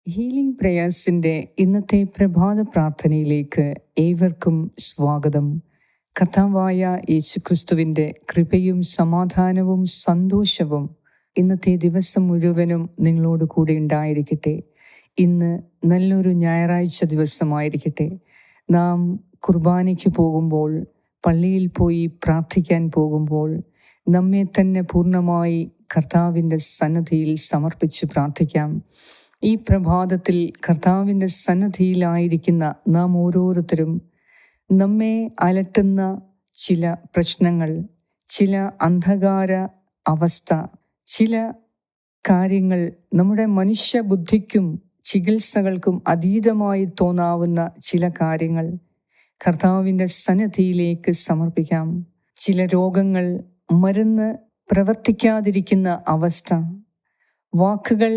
Healing പ്രേയേഴ്സിൻ്റെ ഇന്നത്തെ പ്രഭാത പ്രാർത്ഥനയിലേക്ക് ഏവർക്കും സ്വാഗതം. കർത്താവായ യേശുക്രിസ്തുവിൻ്റെ കൃപയും സമാധാനവും സന്തോഷവും ഇന്നത്തെ ദിവസം മുഴുവനും നിങ്ങളോട് കൂടെ ഉണ്ടായിരിക്കട്ടെ. ഇന്ന് നല്ലൊരു ഞായറാഴ്ച ദിവസമായിരിക്കട്ടെ. നാം കുർബാനയ്ക്ക് പോകുമ്പോൾ, പള്ളിയിൽ പോയി പ്രാർത്ഥിക്കാൻ പോകുമ്പോൾ നമ്മെ തന്നെ പൂർണ്ണമായി കർത്താവിൻ്റെ സന്നിധിയിൽ സമർപ്പിച്ച് പ്രാർത്ഥിക്കാം. ഈ പ്രഭാതത്തിൽ കർത്താവിൻ്റെ സന്നിധിയിലായിരിക്കുന്ന നാം ഓരോരുത്തരും നമ്മെ അലട്ടുന്ന ചില പ്രശ്നങ്ങൾ, ചില അന്ധകാര അവസ്ഥ, ചില കാര്യങ്ങൾ, നമ്മുടെ മനുഷ്യബുദ്ധിക്കും ചികിത്സകൾക്കും അതീതമായി തോന്നാവുന്ന ചില കാര്യങ്ങൾ കർത്താവിൻ്റെ സന്നിധിയിലേക്ക് സമർപ്പിക്കാം. ചില രോഗങ്ങൾ, മരുന്ന് പ്രവർത്തിക്കാതിരിക്കുന്ന അവസ്ഥ, വാക്കുകൾ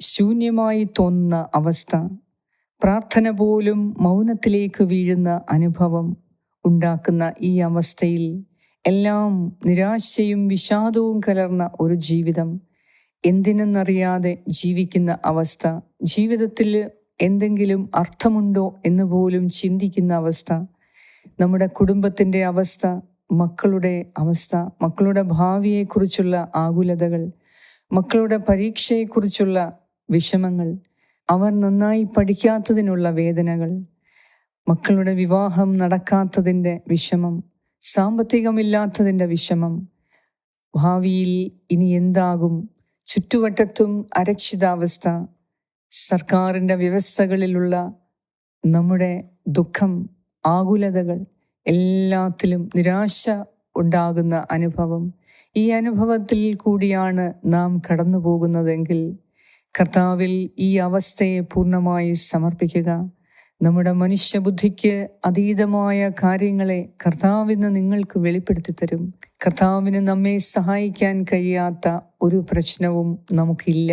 ശൂന്യമായി തോന്നുന്ന അവസ്ഥ, പ്രാർത്ഥന പോലും മൗനത്തിലേക്ക് വീഴുന്ന അനുഭവം ഉണ്ടാക്കുന്ന ഈ അവസ്ഥയിൽ എല്ലാം നിരാശയും വിഷാദവും കലർന്ന ഒരു ജീവിതം, എന്തിനെന്നറിയാതെ ജീവിക്കുന്ന അവസ്ഥ, ജീവിതത്തിൽ എന്തെങ്കിലും അർത്ഥമുണ്ടോ എന്ന് പോലും ചിന്തിക്കുന്ന അവസ്ഥ, നമ്മുടെ കുടുംബത്തിൻ്റെ അവസ്ഥ, മക്കളുടെ അവസ്ഥ, മക്കളുടെ ഭാവിയെക്കുറിച്ചുള്ള ആകുലതകൾ, മക്കളുടെ പരീക്ഷയെക്കുറിച്ചുള്ള വിഷമങ്ങൾ, അവർ നന്നായി പഠിക്കാത്തതിനുള്ള വേദനകൾ, മക്കളുടെ വിവാഹം നടക്കാത്തതിൻ്റെ വിഷമം, സാമ്പത്തികമില്ലാത്തതിൻ്റെ വിഷമം, ഭാവിയിൽ ഇനി എന്താകും, ചുറ്റുവട്ടത്തും അരക്ഷിതാവസ്ഥ, സർക്കാരിൻ്റെ വ്യവസ്ഥകളിലുള്ള നമ്മുടെ ദുഃഖം, ആകുലതകൾ, എല്ലാത്തിലും നിരാശ ഉണ്ടാകുന്ന അനുഭവം. ഈ അനുഭവത്തിൽ കൂടിയാണ് നാം കടന്നു പോകുന്നതെങ്കിൽ കർത്താവിൽ ഈ അവസ്ഥയെ പൂർണ്ണമായി സമർപ്പിക്കുക. നമ്മുടെ മനുഷ്യബുദ്ധിക്ക് അതീതമായ കാര്യങ്ങളെ കർത്താവിന് നിങ്ങൾക്ക് വെളിപ്പെടുത്തി തരും. കർത്താവിന് നമ്മെ സഹായിക്കാൻ കഴിയാത്ത ഒരു പ്രശ്നവും നമുക്കില്ല.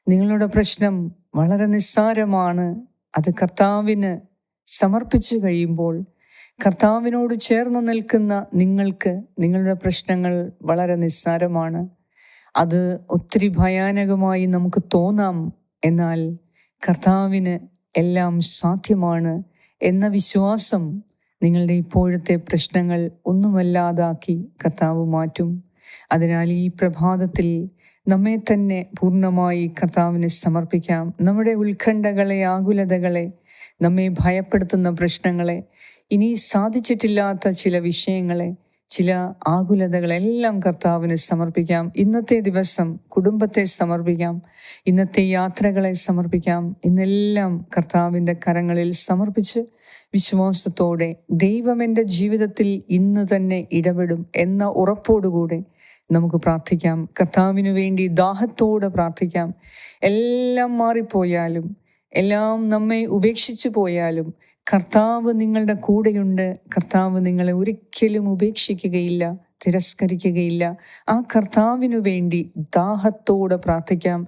നിങ്ങളുടെ പ്രശ്നം വളരെ നിസ്സാരമാണ്. അത് കർത്താവിന് സമർപ്പിച്ചു കഴിയുമ്പോൾ കർത്താവിനോട് ചേർന്ന് നിൽക്കുന്ന നിങ്ങൾക്ക് നിങ്ങളുടെ പ്രശ്നങ്ങൾ വളരെ നിസ്സാരമാണ്. അത് ഒത്തിരി ഭയാനകമായി നമുക്ക് തോന്നാം. എന്നാൽ കർത്താവിന് എല്ലാം സാധ്യമാണ് എന്ന വിശ്വാസം നിങ്ങളുടെ ഇപ്പോഴത്തെ പ്രശ്നങ്ങൾ ഒന്നുമല്ലാതാക്കി കർത്താവ് മാറ്റും. അതിനാൽ ഈ പ്രഭാതത്തിൽ നമ്മെ തന്നെ പൂർണ്ണമായി കർത്താവിന് സമർപ്പിക്കാം. നമ്മുടെ ഉത്കണ്ഠകളെ, ആകുലതകളെ, നമ്മെ ഭയപ്പെടുത്തുന്ന പ്രശ്നങ്ങളെ, ഇനി സാധിച്ചിട്ടില്ലാത്ത ചില വിഷയങ്ങളെ, ചില ആകുലതകളെല്ലാം കർത്താവിന് സമർപ്പിക്കാം. ഇന്നത്തെ ദിവസം കുടുംബത്തെ സമർപ്പിക്കാം, ഇന്നത്തെ യാത്രകളെ സമർപ്പിക്കാം. ഇന്നെല്ലാം കർത്താവിൻ്റെ കരങ്ങളിൽ സമർപ്പിച്ച് വിശ്വാസത്തോടെ ദൈവം എൻ്റെ ജീവിതത്തിൽ ഇന്ന് തന്നെ ഇടപെടും എന്ന ഉറപ്പോടുകൂടെ നമുക്ക് പ്രാർത്ഥിക്കാം. കർത്താവിനു വേണ്ടി ദാഹത്തോടെ പ്രാർത്ഥിക്കാം. എല്ലാം മാറിപ്പോയാലും, എല്ലാം നമ്മെ ഉപേക്ഷിച്ചു പോയാലും കർത്താവ് നിങ്ങളുടെ കൂടെയുണ്ട്. കർത്താവ് നിങ്ങളെ ഒരിക്കലും ഉപേക്ഷിക്കുകയില്ല, തിരസ്കരിക്കുകയില്ല. ആ കർത്താവിനു വേണ്ടി ദാഹത്തോടെ പ്രാർത്ഥിക്കാം.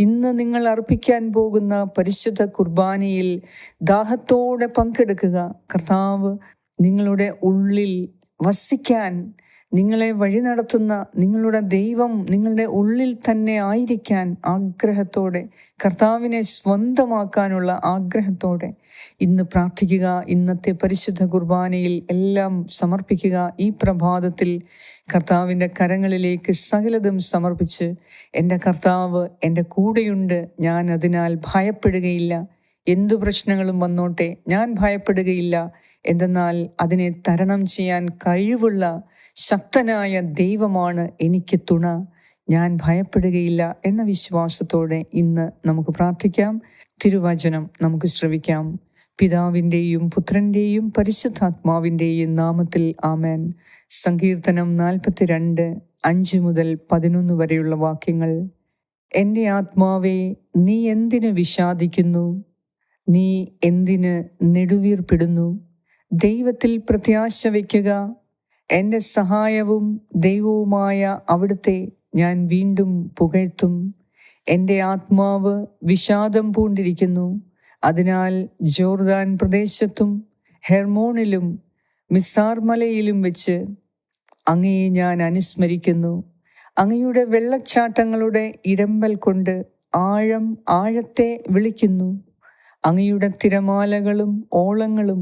ഇന്ന് നിങ്ങൾ അർപ്പിക്കാൻ പോകുന്ന പരിശുദ്ധ കുർബാനയിൽ ദാഹത്തോടെ പങ്കെടുക്കുക. കർത്താവ് നിങ്ങളുടെ ഉള്ളിൽ വസിക്കാൻ, നിങ്ങളെ വഴി നടത്തുന്ന നിങ്ങളുടെ ദൈവം നിങ്ങളുടെ ഉള്ളിൽ തന്നെ ആയിരിക്കാൻ ആഗ്രഹത്തോടെ, കർത്താവിനെ സ്വന്തമാക്കാനുള്ള ആഗ്രഹത്തോടെ ഇന്ന് പ്രാർത്ഥിക്കുക. ഇന്നത്തെ പരിശുദ്ധ കുർബാനയിൽ എല്ലാം സമർപ്പിക്കുക. ഈ പ്രഭാതത്തിൽ കർത്താവിൻ്റെ കരങ്ങളിലേക്ക് സകലതും സമർപ്പിച്ച്, എൻ്റെ കർത്താവ് എൻ്റെ കൂടെയുണ്ട്, ഞാൻ അതിനാൽ ഭയപ്പെടുകയില്ല. എന്തു പ്രശ്നങ്ങളും വന്നോട്ടെ, ഞാൻ ഭയപ്പെടുകയില്ല. എന്തെന്നാൽ അതിനെ തരണം ചെയ്യാൻ കഴിവുള്ള ശക്തനായ ദൈവമാണ് എനിക്ക് തുണ, ഞാൻ ഭയപ്പെടുകയില്ല എന്ന വിശ്വാസത്തോടെ ഇന്ന് നമുക്ക് പ്രാർത്ഥിക്കാം. തിരുവചനം നമുക്ക് ശ്രവിക്കാം. പിതാവിൻ്റെയും പുത്രൻ്റെയും പരിശുദ്ധാത്മാവിൻ്റെയും നാമത്തിൽ ആമേൻ. സങ്കീർത്തനം 42:5 മുതൽ 11 വരെയുള്ള വാക്യങ്ങൾ. എൻ്റെ ആത്മാവേ, നീ എന്തിന് വിഷാദിക്കുന്നു? നീ എന്തിന് നെടുവീർപ്പിടുന്നു? ദൈവത്തിൽ പ്രത്യാശ വയ്ക്കുക. എൻ്റെ സഹായവും ദൈവവുമായ അവിടുത്തെ ഞാൻ വീണ്ടും പുകഴ്ത്തും. എൻ്റെ ആത്മാവ് വിഷാദം പൂണ്ടിരിക്കുന്നു. അതിനാൽ ജോർദാൻ പ്രദേശത്തും ഹെർമോണിലും മിസാർ മലയിലും വെച്ച് അങ്ങയെ ഞാൻ അനുസ്മരിക്കുന്നു. അങ്ങയുടെ വെള്ളച്ചാട്ടങ്ങളുടെ ഇരമ്പൽ കൊണ്ട് ആഴം ആഴത്തെ വിളിക്കുന്നു. അങ്ങയുടെ തിരമാലകളും ഓളങ്ങളും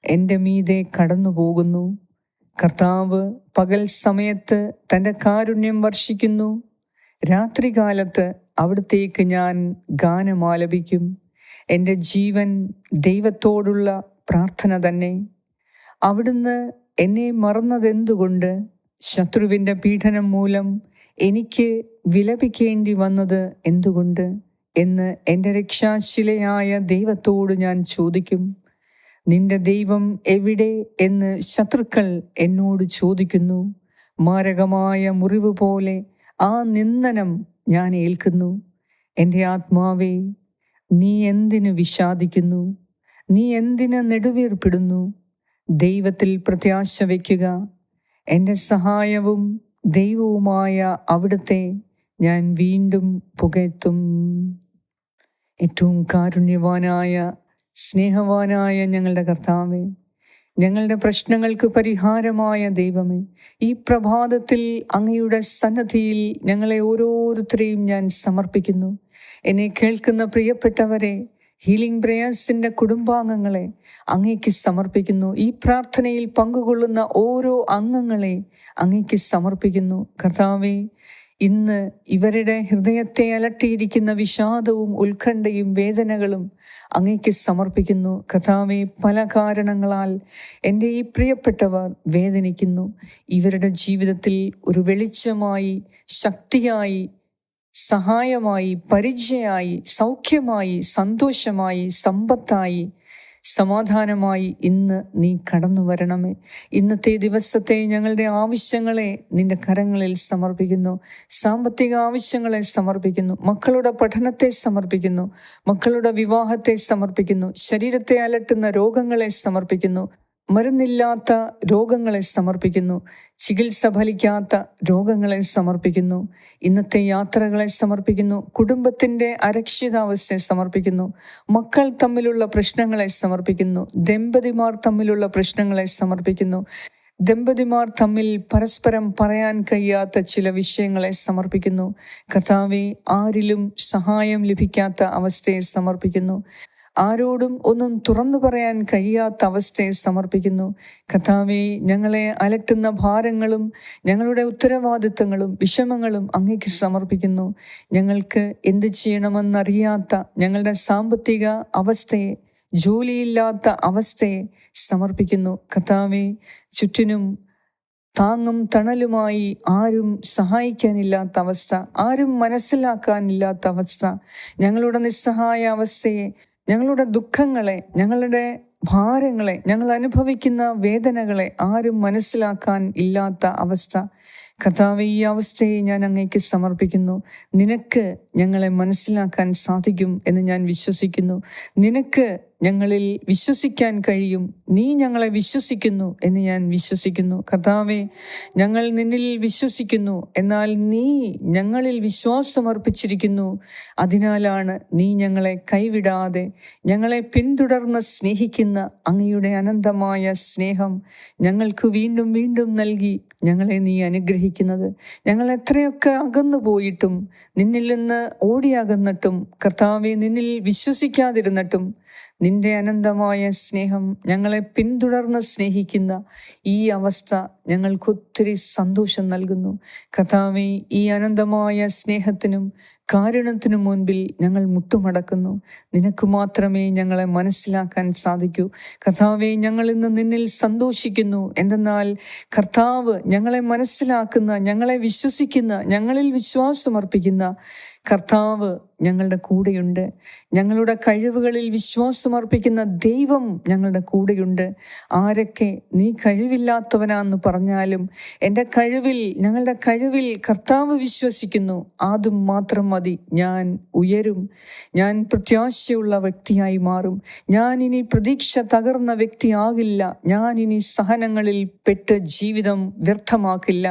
എൻ്റെ മീതെ കടന്നുപോകുന്നു. കർത്താവ് പകൽ സമയത്ത് തൻ്റെ കാരുണ്യം വർഷിക്കുന്നു. രാത്രികാലത്ത് അവിടുത്തേക്ക് ഞാൻ ഗാനമാലപിക്കും. എൻ്റെ ജീവൻ ദൈവത്തോടുള്ള പ്രാർത്ഥന തന്നെ. അവിടുന്ന് എന്നെ മറന്നതെന്തുകൊണ്ട്? ശത്രുവിൻ്റെ പീഡനം മൂലം എനിക്ക് വിലപിക്കേണ്ടി വന്നത് എന്തുകൊണ്ട് എന്ന് എൻ്റെ രക്ഷാശിലയായ ദൈവത്തോട് ഞാൻ ചോദിക്കും. നിന്റെ ദൈവം എവിടെ എന്ന് ശത്രുക്കൾ എന്നോട് ചോദിക്കുന്നു. മാരകമായ മുറിവ് പോലെ ആ നിന്ദനം ഞാൻ ഏൽക്കുന്നു. എൻ്റെ ആത്മാവേ, നീ എന്തിനു വിഷാദിക്കുന്നു? നീ എന്തിന് നെടുവീർപ്പിടുന്നു? ദൈവത്തിൽ പ്രത്യാശ വയ്ക്കുക. എൻ്റെ സഹായവും ദൈവവുമായ അവിടുത്തെ ഞാൻ വീണ്ടും പുകഴ്ത്തും. ഏറ്റവും കാരുണ്യവാനായ സ്നേഹവാനായ ഞങ്ങളുടെ കർത്താവേ, ഞങ്ങളുടെ പ്രശ്നങ്ങൾക്ക് പരിഹാരമായ ദൈവമേ, ഈ പ്രഭാതത്തിൽ അങ്ങയുടെ സന്നദ്ധിയിൽ ഞങ്ങളെ ഓരോരുത്തരെയും ഞാൻ സമർപ്പിക്കുന്നു. എന്നെ കേൾക്കുന്ന പ്രിയപ്പെട്ടവരെ, ഹീലിംഗ് പ്രേയേഴ്സിൻ്റെ കുടുംബാംഗങ്ങളെ അങ്ങേക്ക് സമർപ്പിക്കുന്നു. ഈ പ്രാർത്ഥനയിൽ പങ്കുകൊള്ളുന്ന ഓരോ അംഗങ്ങളെ അങ്ങേക്ക് സമർപ്പിക്കുന്നു. കർത്താവേ, ഇന്ന് ഇവരുടെ ഹൃദയത്തെ അലട്ടിയിരിക്കുന്ന വിഷാദവും ഉത്കണ്ഠയും വേദനകളും അങ്ങേക്ക് സമർപ്പിക്കുന്നു. കർത്താവേ, പല കാരണങ്ങളാൽ എൻ്റെ ഈ പ്രിയപ്പെട്ടവർ വേദനിക്കുന്നു. ഇവരുടെ ജീവിതത്തിൽ ഒരു വെളിച്ചമായി, ശക്തിയായി, സഹായമായി, പരിചയമായി, സൗഖ്യമായി, സന്തോഷമായി, സമ്പത്തായി, സമാധാനമായി ഇന്ന് നീ കടന്നു വരണമേ. ഇന്നത്തെ ദിവസത്തെ ഞങ്ങളുടെ ആവശ്യങ്ങളെ നിന്റെ കരങ്ങളിൽ സമർപ്പിക്കുന്നു. സാമ്പത്തിക ആവശ്യങ്ങളെ സമർപ്പിക്കുന്നു. മക്കളുടെ പഠനത്തെ സമർപ്പിക്കുന്നു. മക്കളുടെ വിവാഹത്തെ സമർപ്പിക്കുന്നു. ശരീരത്തെ അലട്ടുന്ന രോഗങ്ങളെ സമർപ്പിക്കുന്നു. മരുന്നില്ലാത്ത രോഗങ്ങളെ സമർപ്പിക്കുന്നു. ചികിത്സ ഫലിക്കാത്ത രോഗങ്ങളെ സമർപ്പിക്കുന്നു. ഇന്നത്തെ യാത്രകളെ സമർപ്പിക്കുന്നു. കുടുംബത്തിൻ്റെ അരക്ഷിതാവസ്ഥയെ സമർപ്പിക്കുന്നു. മക്കൾ തമ്മിലുള്ള പ്രശ്നങ്ങളെ സമർപ്പിക്കുന്നു. ദമ്പതിമാർ തമ്മിലുള്ള പ്രശ്നങ്ങളെ സമർപ്പിക്കുന്നു. ദമ്പതിമാർ തമ്മിൽ പരസ്പരം പറയാൻ കഴിയാത്ത ചില വിഷയങ്ങളെ സമർപ്പിക്കുന്നു. കർത്താവേ, ആരിലും സഹായം ലഭിക്കാത്ത അവസ്ഥയെ സമർപ്പിക്കുന്നു. ആരോടും ഒന്നും തുറന്നു പറയാൻ കഴിയാത്ത അവസ്ഥയെ സമർപ്പിക്കുന്നു. കർത്താവേ, ഞങ്ങളെ അലട്ടുന്ന ഭാരങ്ങളും ഞങ്ങളുടെ ഉത്തരവാദിത്തങ്ങളും വിഷമങ്ങളും അങ്ങേക്ക് സമർപ്പിക്കുന്നു. ഞങ്ങൾക്ക് എന്ത് ചെയ്യണമെന്നറിയാത്ത ഞങ്ങളുടെ സാമ്പത്തിക അവസ്ഥയെ, ജോലിയില്ലാത്ത അവസ്ഥയെ സമർപ്പിക്കുന്നു. കർത്താവേ, ചുറ്റിനും താങ്ങും തണലുമായി ആരും സഹായിക്കാനില്ലാത്ത അവസ്ഥ, ആരും മനസ്സിലാക്കാനില്ലാത്ത അവസ്ഥ, ഞങ്ങളുടെ നിസ്സഹായ അവസ്ഥയെ, ഞങ്ങളുടെ ദുഃഖങ്ങളെ, ഞങ്ങളുടെ ഭാരങ്ങളെ, ഞങ്ങൾ അനുഭവിക്കുന്ന വേദനകളെ ആരും മനസ്സിലാക്കാൻ ഇല്ലാത്ത അവസ്ഥ, കർത്താവേ, ഈ അവസ്ഥയെ ഞാൻ അങ്ങേക്ക് സമർപ്പിക്കുന്നു. നിനക്ക് ഞങ്ങളെ മനസ്സിലാക്കാൻ സാധിക്കും എന്ന് ഞാൻ വിശ്വസിക്കുന്നു. നിനക്ക് ഞങ്ങളിൽ വിശ്വസിക്കാൻ കഴിയും. നീ ഞങ്ങളെ വിശ്വസിക്കുന്നു എന്ന് ഞാൻ വിശ്വസിക്കുന്നു. കർത്താവേ, ഞങ്ങൾ നിന്നിൽ വിശ്വസിക്കുന്നു. എന്നാൽ നീ ഞങ്ങളിൽ വിശ്വാസമർപ്പിച്ചിരിക്കുന്നു. അതിനാലാണ് നീ ഞങ്ങളെ കൈവിടാതെ ഞങ്ങളെ പിന്തുടർന്ന് സ്നേഹിക്കുന്ന അങ്ങയുടെ അനന്തമായ സ്നേഹം ഞങ്ങൾക്ക് വീണ്ടും വീണ്ടും നൽകി ഞങ്ങളെ നീ അനുഗ്രഹിക്കുന്നത്. ഞങ്ങൾ എത്രയൊക്കെ അകന്നു പോയിട്ടും, നിന്നിൽ നിന്ന് ഓടിയകന്നിട്ടും, കർത്താവെ, നിന്നിൽ വിശ്വസിക്കാതിരുന്നിട്ടും നിന്റെ അനന്തമായ സ്നേഹം ഞങ്ങളെ പിന്തുടർന്ന് സ്നേഹിക്കുന്ന ഈ അവസ്ഥ ഞങ്ങൾക്കൊത്തിരി സന്തോഷം നൽകുന്നു. കർത്താവേ, ഈ അനന്തമായ സ്നേഹത്തിനും കാരുണ്യത്തിനും മുൻപിൽ ഞങ്ങൾ മുട്ടുമടക്കുന്നു. നിനക്ക് മാത്രമേ ഞങ്ങളെ മനസ്സിലാക്കാൻ സാധിക്കൂ. കർത്താവേ, ഞങ്ങൾ ഇന്ന് നിന്നിൽ സന്തോഷിക്കുന്നു. എന്തെന്നാൽ കർത്താവ് ഞങ്ങളെ മനസ്സിലാക്കുന്ന, ഞങ്ങളെ വിശ്വസിക്കുന്ന, ഞങ്ങളിൽ വിശ്വാസമർപ്പിക്കുന്ന കർത്താവ് ഞങ്ങളുടെ കൂടെയുണ്ട്. ഞങ്ങളുടെ കഴിവുകളിൽ വിശ്വാസമർപ്പിക്കുന്ന ദൈവം ഞങ്ങളുടെ കൂടെയുണ്ട്. ആരൊക്കെ നീ കഴിവില്ലാത്തവനാന്ന് പറഞ്ഞാലും എൻ്റെ കഴിവിൽ, ഞങ്ങളുടെ കഴിവിൽ കർത്താവ് വിശ്വസിക്കുന്നു. അതും മാത്രം മതി. ഞാൻ ഉയരും. ഞാൻ പ്രത്യാശയുള്ള വ്യക്തിയായി മാറും. ഞാൻ ഇനി പ്രതീക്ഷ തകർന്ന വ്യക്തിയാകില്ല. ഞാൻ ഇനി സഹനങ്ങളിൽ പെട്ട് ജീവിതം വ്യർത്ഥമാക്കില്ല.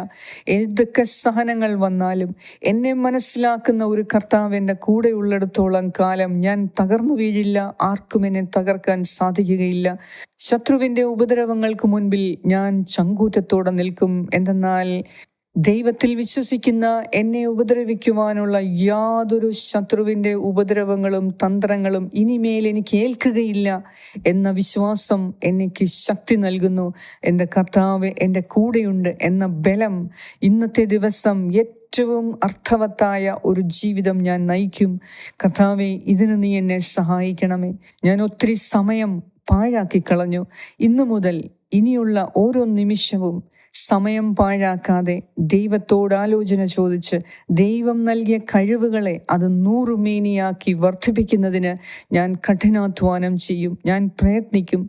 ഏതൊക്കെ സഹനങ്ങൾ വന്നാലും എന്നെ മനസ്സിലാക്കുന്ന ഒരു കർത്താവ് എൻ്റെ കൂടെ ഉള്ളിടത്തോളം കാലം ഞാൻ തകർന്നു വീഴില്ല. ആർക്കും എന്നെ തകർക്കാൻ സാധിക്കുകയില്ല. ശത്രുവിൻ്റെ ഉപദ്രവങ്ങൾക്ക് മുൻപിൽ ഞാൻ ചങ്കൂറ്റത്തോടെ നിൽക്കും. എന്തെന്നാൽ ദൈവത്തിൽ വിശ്വസിക്കുന്ന എന്നെ ഉപദ്രവിക്കുവാനുള്ള യാതൊരു ശത്രുവിൻ്റെ ഉപദ്രവങ്ങളും തന്ത്രങ്ങളും ഇനിമേൽ എനിക്ക് ഏൽക്കുകയില്ല എന്ന വിശ്വാസം എനിക്ക് ശക്തി നൽകുന്നു. എൻ്റെ കർത്താവ് എൻ്റെ കൂടെയുണ്ട് എന്ന ബലം ഇന്നത്തെ ദിവസം ഏറ്റവും അർത്ഥവത്തായ ഒരു ജീവിതം ഞാൻ നയിക്കും. കർത്താവേ, ഇതിന് നീ എന്നെ സഹായിക്കണമേ. ഞാൻ ഒത്തിരി സമയം പാഴാക്കി കളഞ്ഞു. ഇന്നു മുതൽ ഇനിയുള്ള ഓരോ നിമിഷവും സമയം പാഴാക്കാതെ ദൈവത്തോട് ആലോചന ചോദിച്ച് ദൈവം നൽകിയ കഴിവുകളെ അത് 100 മേനിയാക്കി വർദ്ധിപ്പിക്കുന്നതിന് ഞാൻ കഠിനാധ്വാനം ചെയ്യും, ഞാൻ പ്രയത്നിക്കും.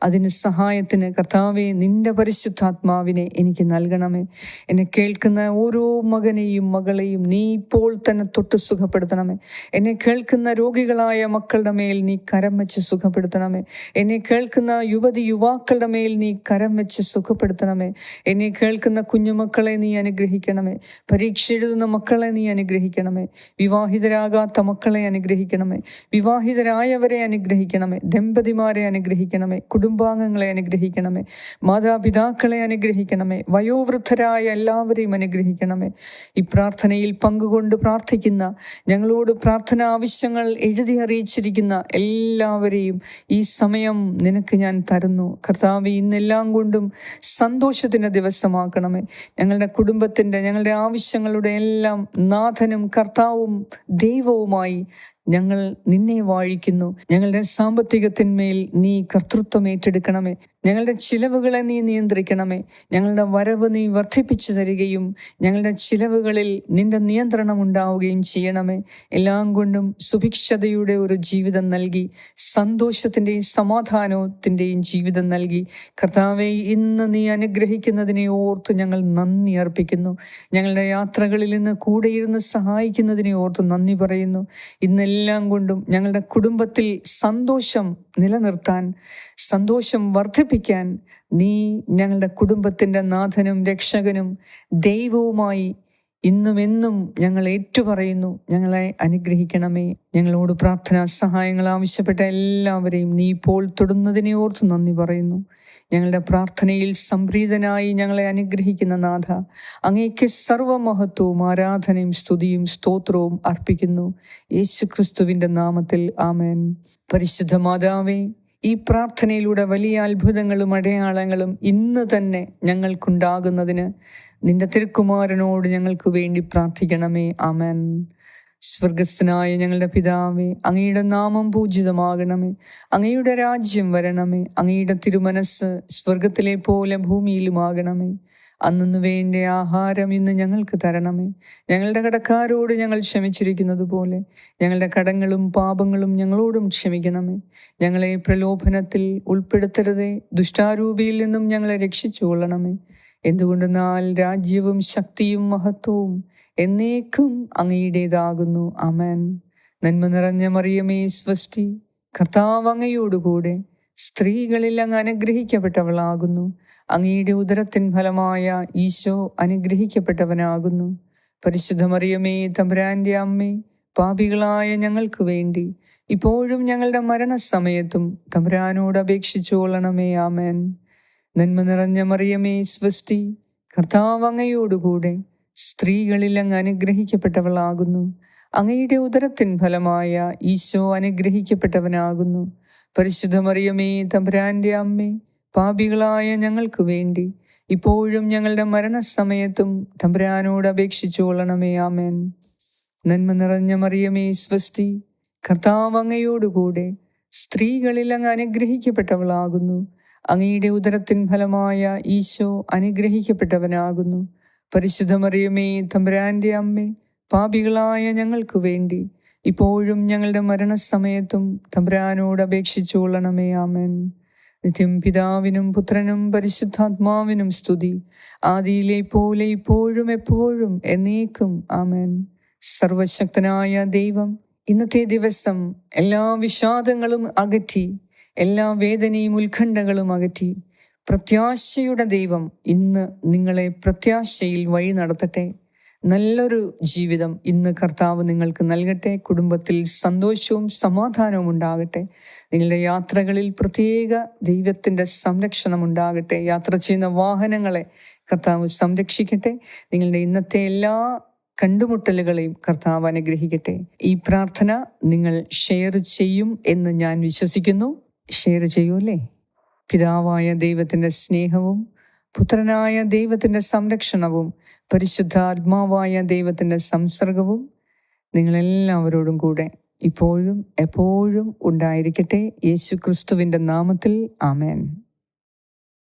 അതിന് സഹായത്തിന് കർത്താവേ, നിന്റെ പരിശുദ്ധാത്മാവിനെ എനിക്ക് നൽകണമേ. എന്നെ കേൾക്കുന്ന ഓരോ മകനെയും മകളെയും നീ ഇപ്പോൾ തന്നെ തൊട്ട് സുഖപ്പെടുത്തണമേ. എന്നെ കേൾക്കുന്ന രോഗികളായ മക്കളുടെ മേൽ നീ കരം വെച്ച് സുഖപ്പെടുത്തണമേ. എന്നെ കേൾക്കുന്ന യുവതി യുവാക്കളുടെ മേൽ നീ കരം വെച്ച് സുഖപ്പെടുത്തണമേ. എന്നെ കേൾക്കുന്ന കുഞ്ഞുമക്കളെ നീ അനുഗ്രഹിക്കണമേ. പരീക്ഷ എഴുതുന്ന മക്കളെ നീ അനുഗ്രഹിക്കണമേ. വിവാഹിതരാകാത്ത മക്കളെ അനുഗ്രഹിക്കണമേ. വിവാഹിതരായവരെ അനുഗ്രഹിക്കണമേ. ദമ്പതിമാരെ അനുഗ്രഹിക്കണമേ. കുടുംബാംഗങ്ങളെ അനുഗ്രഹിക്കണമേ. മാതാപിതാക്കളെ അനുഗ്രഹിക്കണമേ. വയോവൃദ്ധരായ എല്ലാവരെയും അനുഗ്രഹിക്കണമേ. ഈ പ്രാർത്ഥനയിൽ പങ്കുകൊണ്ട് പ്രാർത്ഥിക്കുന്ന, ഞങ്ങളോട് പ്രാർത്ഥന ആവശ്യങ്ങൾ എഴുതി അറിയിച്ചിരിക്കുന്ന എല്ലാവരെയും ഈ സമയം നിനക്ക് ഞാൻ തരുന്നു. കർത്താവേ, ഇന്നെല്ലാം കൊണ്ടും സന്തോഷത്തിൻ്റെ ദിവസമാക്കണമേ. ഞങ്ങളുടെ കുടുംബത്തിൻ്റെ, ഞങ്ങളുടെ ആവശ്യങ്ങളുടെ എല്ലാം നാഥനും കർത്താവും ദൈവവുമായി ഞങ്ങൾ നിന്നെ വാഴിക്കുന്നു. ഞങ്ങളുടെ സാമ്പത്തികത്തിന്മേൽ നീ കർത്തൃത്വം ഏറ്റെടുക്കണമേ. ഞങ്ങളുടെ ചിലവുകളെ നീ നിയന്ത്രിക്കണമേ. ഞങ്ങളുടെ വരവ് നീ വർദ്ധിപ്പിച്ചു തരികയും ഞങ്ങളുടെ ചിലവുകളിൽ നിന്റെ നിയന്ത്രണം ഉണ്ടാവുകയും ചെയ്യണമേ. എല്ലാം കൊണ്ടും സുഭിക്ഷതയുടെ ഒരു ജീവിതം നൽകി, സന്തോഷത്തിൻ്റെയും സമാധാനത്തിൻ്റെയും ജീവിതം നൽകി കർത്താവേ, ഇന്ന് നീ അനുഗ്രഹിക്കുന്നതിനെ ഓർത്ത് ഞങ്ങൾ നന്ദി അർപ്പിക്കുന്നു. ഞങ്ങളുടെ യാത്രകളിൽ നിന്ന് കൂടെയിരുന്ന് സഹായിക്കുന്നതിനെ ഓർത്ത് നന്ദി പറയുന്നു. ഇന്നെല്ലാം കൊണ്ടും ഞങ്ങളുടെ കുടുംബത്തിൽ സന്തോഷം നിലനിർത്താൻ, സന്തോഷം വർദ്ധിപ്പിക്കാൻ നീ ഞങ്ങളുടെ കുടുംബത്തിൻ്റെ നാഥനും രക്ഷകനും ദൈവവുമായി ഇന്നും എന്നും ഞങ്ങൾ ഏറ്റുപറയുന്നു. ഞങ്ങളെ അനുഗ്രഹിക്കണമേ. ഞങ്ങളോട് പ്രാർത്ഥനാ സഹായങ്ങൾ ആവശ്യപ്പെട്ട എല്ലാവരെയും നീ ഇപ്പോൾ തൊടുന്നതിനെ ഓർത്ത് നന്ദി പറയുന്നു. ഞങ്ങളുടെ പ്രാർത്ഥനയിൽ സംപ്രീതനായി ഞങ്ങളെ അനുഗ്രഹിക്കുന്ന നാഥ, അങ്ങേക്ക് സർവമഹത്വവും ആരാധനയും സ്തുതിയും സ്തോത്രവും അർപ്പിക്കുന്നു. യേശുക്രിസ്തുവിൻ്റെ നാമത്തിൽ ആമേൻ. പരിശുദ്ധ മാതാവേ, ഈ പ്രാർത്ഥനയിലൂടെ വലിയ അത്ഭുതങ്ങളും അടയാളങ്ങളും ഇന്ന് തന്നെ ഞങ്ങൾക്കുണ്ടാകുന്നതിന് നിന്റെ തിരുക്കുമാരനോട് ഞങ്ങൾക്ക് വേണ്ടി പ്രാർത്ഥിക്കണമേ. ആമേൻ. സ്വർഗസ്ഥനായ ഞങ്ങളുടെ പിതാവേ, അങ്ങയുടെ നാമം പൂജിതമാകണമേ. അങ്ങയുടെ രാജ്യം വരണമേ. അങ്ങയുടെ തിരുമനസ് സ്വർഗത്തിലെ പോലെ ഭൂമിയിലുമാകണമേ. അന്നു വേണ്ട ആഹാരം ഇന്ന് ഞങ്ങൾക്ക് തരണമേ. ഞങ്ങളുടെ കടക്കാരോട് ഞങ്ങൾ ക്ഷമിച്ചിരിക്കുന്നത് പോലെ ഞങ്ങളുടെ കടങ്ങളും പാപങ്ങളും ഞങ്ങളോടും ക്ഷമിക്കണമേ. ഞങ്ങളെ പ്രലോഭനത്തിൽ ഉൾപ്പെടുത്തരുതേ, ദുഷ്ടാരൂപിയിൽ നിന്നും ഞങ്ങളെ രക്ഷിച്ചു കൊള്ളണമേ. എന്തുകൊണ്ടെന്നാൽ രാജ്യവും ശക്തിയും മഹത്വവും എന്നേക്കും അങ്ങയുടേതാകുന്നു. ആമേൻ. നന്മ നിറഞ്ഞ മറിയമേ, സ്വസ്തി, കർത്താവ് അങ്ങയോടുകൂടെ സ്ത്രീകളിൽ അങ്ങ് അനുഗ്രഹിക്കപ്പെട്ടവളാകുന്നു. അങ്ങയുടെ ഉദരത്തിൻ ഫലമായ ഈശോ അനുഗ്രഹിക്കപ്പെട്ടവനാകുന്നു. പരിശുദ്ധ മറിയമേ, തമ്പുരാന്റെ അമ്മേ, പാപികളായ ഞങ്ങൾക്ക് വേണ്ടി ഇപ്പോഴും ഞങ്ങളുടെ മരണസമയത്തും തമ്പുരാനോട് അപേക്ഷിച്ചു കൊള്ളണമേ. ആമേൻ. നന്മ നിറഞ്ഞ മറിയമേ, സ്വസ്തി, കർത്താവ് അങ്ങയോടുകൂടെ സ്ത്രീകളിൽ അങ്ങ് അനുഗ്രഹിക്കപ്പെട്ടവളാകുന്നു. അങ്ങയുടെ ഉദരത്തിൻ ഫലമായ ഈശോ അനുഗ്രഹിക്കപ്പെട്ടവനാകുന്നു. പരിശുദ്ധ മറിയമേ, തമ്പുരാന്റെ അമ്മേ, പാപികളായ ഞങ്ങൾക്ക് വേണ്ടി ഇപ്പോഴും ഞങ്ങളുടെ മരണസമയത്തും തമ്പുരാനോട് അപേക്ഷിച്ചു കൊള്ളണമേ. ആമേൻ. നന്മ നിറഞ്ഞ മറിയമേ, സ്വസ്തി, കർത്താവ് അങ്ങയോടുകൂടെ സ്ത്രീകളിൽ അങ്ങ് അനുഗ്രഹിക്കപ്പെട്ടവളാകുന്നു. അങ്ങയുടെ ഉദരത്തിൻ ഫലമായ ഈശോ അനുഗ്രഹിക്കപ്പെട്ടവനാകുന്നു. പരിശുദ്ധ മറിയമേ, തമ്പുരാന്റെ അമ്മേ, പാപികളായ ഞങ്ങൾക്ക് വേണ്ടി ഇപ്പോഴും ഞങ്ങളുടെ മരണസമയത്തും തമ്പുരാനോട് അപേക്ഷിച്ചു കൊള്ളണമേ. ആമേൻ. നിത്യം പിതാവിനും പുത്രനും പരിശുദ്ധാത്മാവിനും സ്തുതി, ആദിയിലെ പോലെ ഇപ്പോഴും എപ്പോഴും എന്നേക്കും. ആമേൻ. സർവശക്തനായ ദൈവം ഇന്നത്തെ ദിവസം എല്ലാ വിഷാദങ്ങളും അകറ്റി, എല്ലാ വേദനയും ഉത്കണ്ഠകളും അകറ്റി, പ്രത്യാശയുടെ ദൈവം ഇന്ന് നിങ്ങളെ പ്രത്യാശയിൽ വഴി നടത്തട്ടെ. നല്ലൊരു ജീവിതം ഇന്ന് കർത്താവ് നിങ്ങൾക്ക് നൽകട്ടെ. കുടുംബത്തിൽ സന്തോഷവും സമാധാനവും ഉണ്ടാകട്ടെ. നിങ്ങളുടെ യാത്രകളിൽ പ്രത്യേക ദൈവത്തിൻ്റെ സംരക്ഷണം ഉണ്ടാകട്ടെ. യാത്ര ചെയ്യുന്ന വാഹനങ്ങളെ കർത്താവ് സംരക്ഷിക്കട്ടെ. നിങ്ങളുടെ ഇന്നത്തെ എല്ലാ കണ്ടുമുട്ടലുകളെയും കർത്താവ് അനുഗ്രഹിക്കട്ടെ. ഈ പ്രാർത്ഥന നിങ്ങൾ ഷെയർ ചെയ്യും എന്ന് ഞാൻ വിശ്വസിക്കുന്നു. ഷെയർ ചെയ്യൂല്ലേ? പിതാവായ ദൈവത്തിൻ്റെ സ്നേഹവും പുത്രനായ ദൈവത്തിൻ്റെ സംരക്ഷണവും പരിശുദ്ധാത്മാവായ ദൈവത്തിൻ്റെ സംസർഗവും നിങ്ങളെല്ലാവരോടും കൂടെ ഇപ്പോഴും എപ്പോഴും ഉണ്ടായിരിക്കട്ടെ. യേശു ക്രിസ്തുവിൻ്റെ നാമത്തിൽ ആമേൻ.